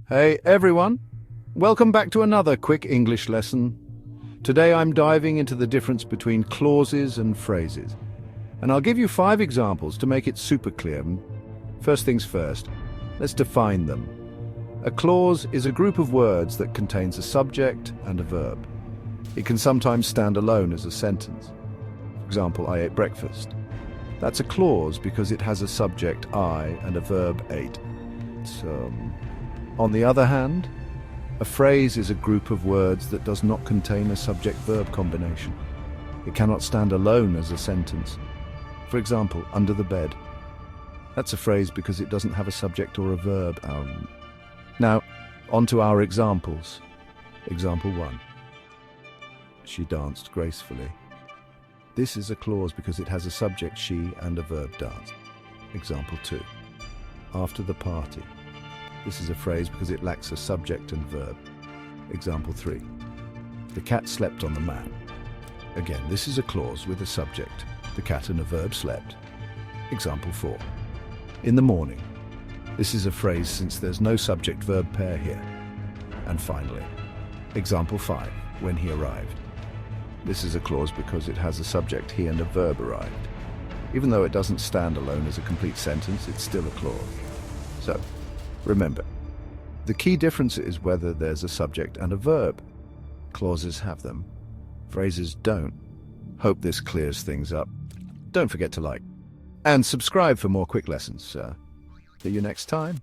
Hey everyone, welcome back to another quick English lesson. Today I'm diving into the difference between clauses and phrases. And I'll give you 5 examples to make it super clear. First things first, let's define them. A clause is a group of words that contains a subject and a verb. It can sometimes stand alone as a sentence. For example, I ate breakfast. That's a clause because it has a subject, I, and a verb, ate. On the other hand, a phrase is a group of words that does not contain a subject-verb combination. It cannot stand alone as a sentence. For example, under the bed. That's a phrase because it doesn't have a subject or a verb. Now, on to our examples. Example 1. She danced gracefully. This is a clause because it has a subject, she, and a verb, dance. Example 2. After the party. This is a phrase because it lacks a subject and verb. Example 3. The cat slept on the mat. Again, this is a clause with a subject, the cat, and a verb, slept. Example 4. In the morning. This is a phrase since there's no subject-verb pair here. And finally, example 5. When he arrived. This is a clause because it has a subject, he, and a verb, arrived. Even though it doesn't stand alone as a complete sentence, it's still a clause. So, remember, the key difference is whether there's a subject and a verb. Clauses have them. Phrases don't. Hope this clears things up. Don't forget to like and subscribe for more quick lessons. See you next time.